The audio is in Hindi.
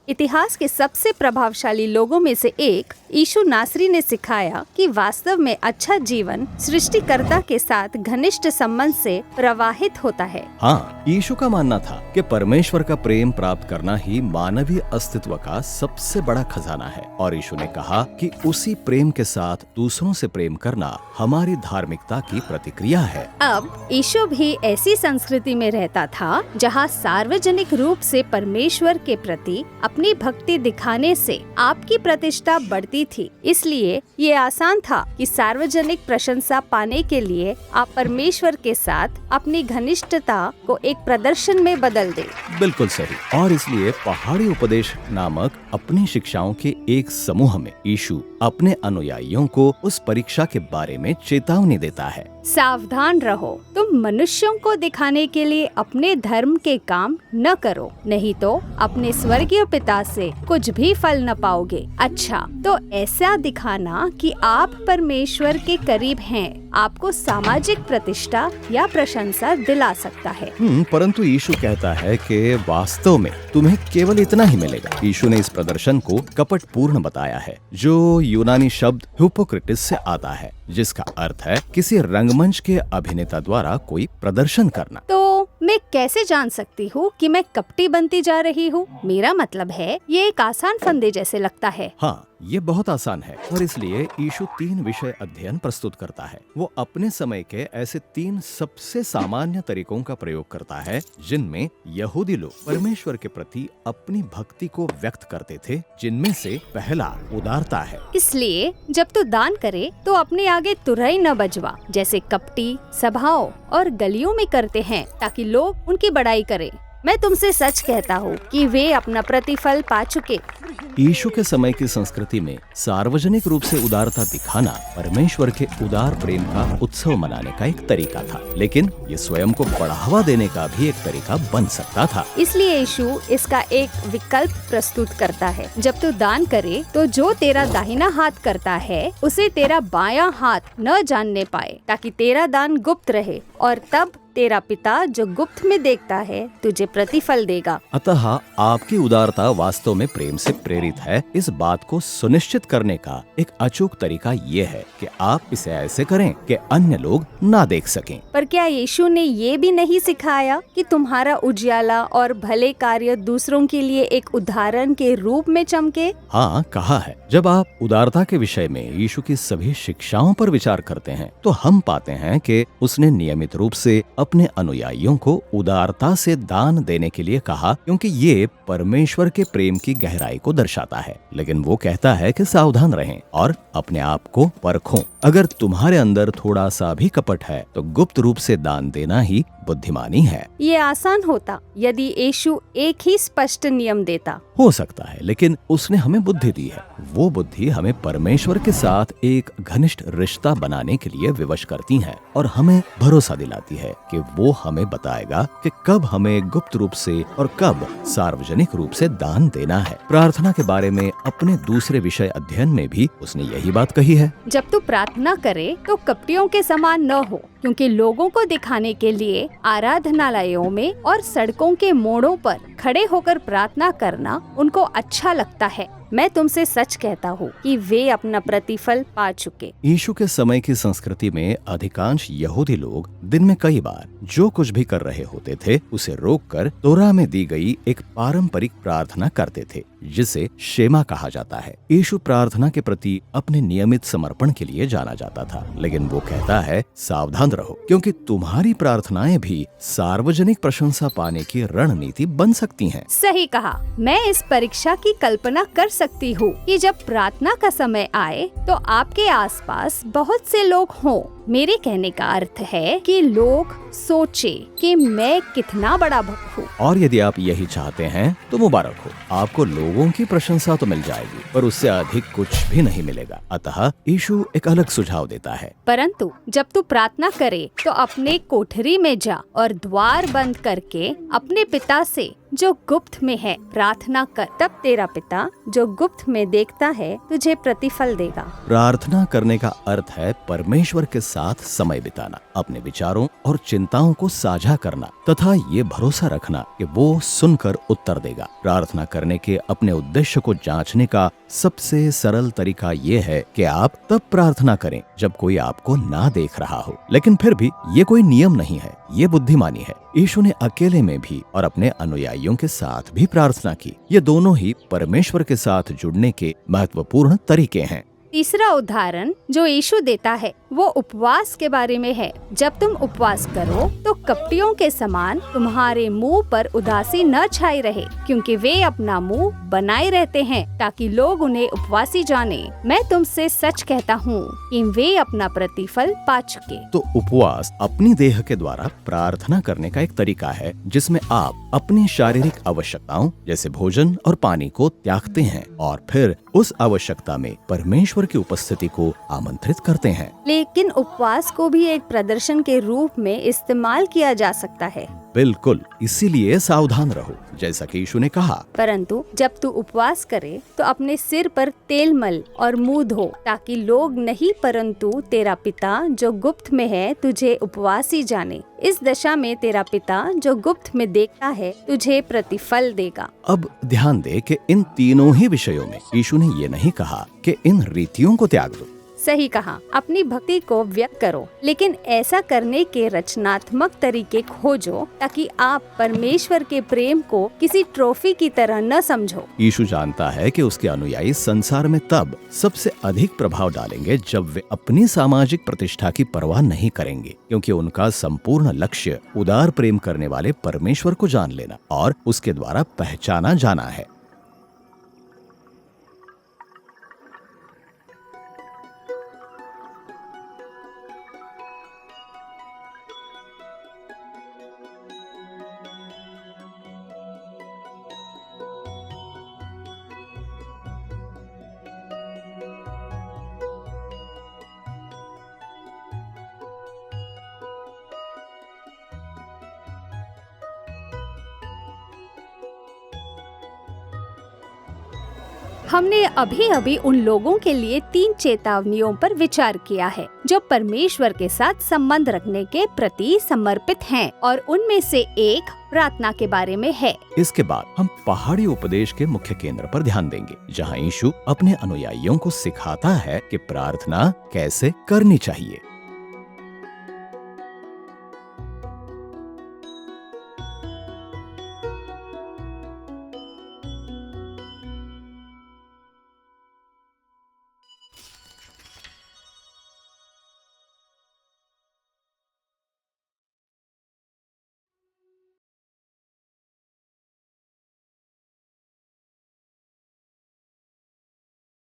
इतिहास के सबसे प्रभावशाली लोगों में से एक यीशु नासरी ने सिखाया कि वास्तव में अच्छा जीवन सृष्टिकर्ता के साथ घनिष्ठ संबंध से प्रवाहित होता है। हाँ, यीशु का मानना था कि परमेश्वर का प्रेम प्राप्त करना ही मानवीय अस्तित्व का सबसे बड़ा खजाना है और यीशु ने कहा कि उसी प्रेम के साथ दूसरों से प्रेम करना हमारी धार्मिकता की प्रतिक्रिया है। अब यीशु भी ऐसी संस्कृति में रहता था जहाँ सार्वजनिक रूप से परमेश्वर के प्रति अपनी भक्ति दिखाने से आपकी प्रतिष्ठा बढ़ती थी। इसलिए ये आसान था कि सार्वजनिक प्रशंसा पाने के लिए आप परमेश्वर के साथ अपनी घनिष्ठता को एक प्रदर्शन में बदल दे। बिल्कुल सही। और इसलिए पहाड़ी उपदेश नामक अपनी शिक्षाओं के एक समूह में यीशु अपने अनुयायियों को उस परीक्षा के बारे में चेतावनी देता है। सावधान रहो, तुम मनुष्यों को दिखाने के लिए अपने धर्म के काम न करो, नहीं तो अपने स्वर्गीय पिता से कुछ भी फल न पाओगे। अच्छा, तो ऐसा दिखाना कि आप परमेश्वर के करीब हैं, आपको सामाजिक प्रतिष्ठा या प्रशंसा दिला सकता है। परंतु यीशु कहता है कि वास्तव में तुम्हें केवल इतना ही मिलेगा। यीशु ने इस प्रदर्शन को कपटपूर्ण बताया है, जो यूनानी शब्द हिपोक्रेटिस से आता है, जिसका अर्थ है किसी रंगमंच के अभिनेता द्वारा कोई प्रदर्शन करना। तो मैं कैसे जान सकती हूँ कि मैं कपटी बनती जा रही हूँ? मेरा मतलब है ये एक आसान फंदे जैसे लगता है। हाँ, ये बहुत आसान है और इसलिए यीशु 3 विषय अध्ययन प्रस्तुत करता है। वो अपने समय के ऐसे 3 सबसे सामान्य तरीकों का प्रयोग करता है जिनमें यहूदी लोग परमेश्वर के प्रति अपनी भक्ति को व्यक्त करते थे, जिनमें से पहला उदारता है। इसलिए जब तू दान करे तो अपने आगे तुरही न बजवा, जैसे कपटी सभाओं और गलियों में करते हैं, ताकि लोग उनकी बड़ाई करें। मैं तुमसे सच कहता हूँ कि वे अपना प्रतिफल पा चुके। यीशु के समय की संस्कृति में सार्वजनिक रूप से उदारता दिखाना परमेश्वर के उदार प्रेम का उत्सव मनाने का एक तरीका था, लेकिन ये स्वयं को बढ़ावा देने का भी एक तरीका बन सकता था। इसलिए यीशु इसका एक विकल्प प्रस्तुत करता है। जब तू दान करे तो जो तेरा दाहिना हाथ करता है उसे तेरा बायां हाथ न जानने पाए, ताकि तेरा दान गुप्त रहे और तब तेरा पिता जो गुप्त में देखता है तुझे प्रतिफल देगा। अतः आपकी उदारता वास्तव में प्रेम से प्रेरित है। इस बात को सुनिश्चित करने का एक अचूक तरीका ये है कि आप इसे ऐसे करें कि अन्य लोग ना देख सकें। पर क्या यीशु ने ये भी नहीं सिखाया कि तुम्हारा उजियाला और भले कार्य दूसरों के लिए एक उदाहरण के रूप में चमके? हाँ, कहा है। जब आप उदारता के विषय में यीशु की सभी शिक्षाओं पर विचार करते हैं तो हम पाते हैं कि उसने नियमित रूप से अपने अनुयायियों को उदारता से दान देने के लिए कहा, क्योंकि ये परमेश्वर के प्रेम की गहराई को दर्शाता है। लेकिन वो कहता है कि सावधान रहें और अपने आप को परखों। अगर तुम्हारे अंदर थोड़ा सा भी कपट है तो गुप्त रूप से दान देना ही बुद्धिमानी है। ये आसान होता यदि यीशु एक ही स्पष्ट नियम देता। हो सकता है, लेकिन उसने हमें बुद्धि दी है। वो बुद्धि हमें परमेश्वर के साथ एक घनिष्ठ रिश्ता बनाने के लिए विवश करती है और हमें भरोसा दिलाती है कि वो हमें बताएगा कि कब हमें गुप्त रूप से और कब सार्वजनिक रूप से दान देना है। प्रार्थना के बारे में अपने दूसरे विषय अध्ययन में भी उसने यही बात कही है। जब तू प्रार्थना करे तो कपटियों के समान न हो, क्योंकि लोगों को दिखाने के लिए आराधनालयों में और सड़कों के मोड़ों पर खड़े होकर प्रार्थना करना उनको अच्छा लगता है। मैं तुमसे सच कहता हूँ कि वे अपना प्रतिफल पा चुके। यीशु के समय की संस्कृति में अधिकांश यहूदी लोग दिन में कई बार जो कुछ भी कर रहे होते थे उसे रोककर तोरा में दी गई एक पारंपरिक प्रार्थना करते थे, जिसे शेमा कहा जाता है। यीशु प्रार्थना के प्रति अपने नियमित समर्पण के लिए जाना जाता था, लेकिन वो कहता है सावधान रहो, क्योंकि तुम्हारी प्रार्थनाएं भी सार्वजनिक प्रशंसा पाने की रणनीति बन सकती हैं। सही कहा। मैं इस परीक्षा की कल्पना कर सकती हूँ कि जब प्रार्थना का समय आए तो आपके आसपास बहुत से लोग हों। मेरे कहने का अर्थ है कि लोग सोचे कि मैं कितना बड़ा भक्त हूँ। और यदि आप यही चाहते हैं तो मुबारक हो, आपको लोगों की प्रशंसा तो मिल जाएगी, पर उससे अधिक कुछ भी नहीं मिलेगा। अतः यीशु एक अलग सुझाव देता है। परंतु जब तू प्रार्थना करे तो अपने कोठरी में जा और द्वार बंद करके अपने पिता से जो गुप्त में है प्रार्थना कर, तब तेरा पिता जो गुप्त में देखता है तुझे प्रतिफल देगा। प्रार्थना करने का अर्थ है परमेश्वर के साथ समय बिताना, अपने विचारों और चिंताओं को साझा करना तथा ये भरोसा रखना कि वो सुनकर उत्तर देगा। प्रार्थना करने के अपने उद्देश्य को जांचने का सबसे सरल तरीका ये है कि आप तब प्रार्थना करें जब कोई आपको ना देख रहा हो। लेकिन फिर भी ये कोई नियम नहीं है, ये बुद्धिमानी है। यीशु ने अकेले में भी और अपने अनुयायियों के साथ भी प्रार्थना की। ये दोनों ही परमेश्वर के साथ जुड़ने के महत्वपूर्ण तरीके हैं। तीसरा उदाहरण जो यीशु देता है वो उपवास के बारे में है। जब तुम उपवास करो तो कपटियों के समान तुम्हारे मुंह पर उदासी न छाई रहे, क्योंकि वे अपना मुंह बनाए रहते हैं ताकि लोग उन्हें उपवासी जाने। मैं तुमसे सच कहता हूँ कि वे अपना प्रतिफल पा चुके। तो उपवास अपनी देह के द्वारा प्रार्थना करने का एक तरीका है जिसमें आप अपनी शारीरिक आवश्यकताओं जैसे भोजन और पानी को त्यागते हैं और फिर उस आवश्यकता में परमेश्वर की उपस्थिति को आमंत्रित करते हैं। लेकिन उपवास को भी एक प्रदर्शन के रूप में इस्तेमाल किया जा सकता है। बिल्कुल, इसीलिए सावधान रहो, जैसा कि यीशु ने कहा। परंतु जब तू उपवास करे तो अपने सिर पर तेल मल और मुंह धो, ताकि लोग नहीं परंतु तेरा पिता जो गुप्त में है तुझे उपवासी जाने। इस दशा में तेरा पिता जो गुप्त में देखता है तुझे प्रतिफल देगा। अब ध्यान दे कि इन तीनों ही विषयों में यीशु ने ये नहीं कहा कि इन रीतियों को त्याग दो। सही कहा, अपनी भक्ति को व्यक्त करो, लेकिन ऐसा करने के रचनात्मक तरीके खोजो ताकि आप परमेश्वर के प्रेम को किसी ट्रॉफी की तरह न समझो। यीशु जानता है कि उसके अनुयायी संसार में तब सबसे अधिक प्रभाव डालेंगे जब वे अपनी सामाजिक प्रतिष्ठा की परवाह नहीं करेंगे, क्योंकि उनका संपूर्ण लक्ष्य उदार प्रेम करने वाले परमेश्वर को जान लेना और उसके द्वारा पहचाना जाना है। हमने अभी अभी उन लोगों के लिए 3 चेतावनियों पर विचार किया है जो परमेश्वर के साथ संबंध रखने के प्रति समर्पित हैं, और उनमें से एक प्रार्थना के बारे में है। इसके बाद हम पहाड़ी उपदेश के मुख्य केंद्र पर ध्यान देंगे, जहाँ यीशु अपने अनुयायियों को सिखाता है कि प्रार्थना कैसे करनी चाहिए।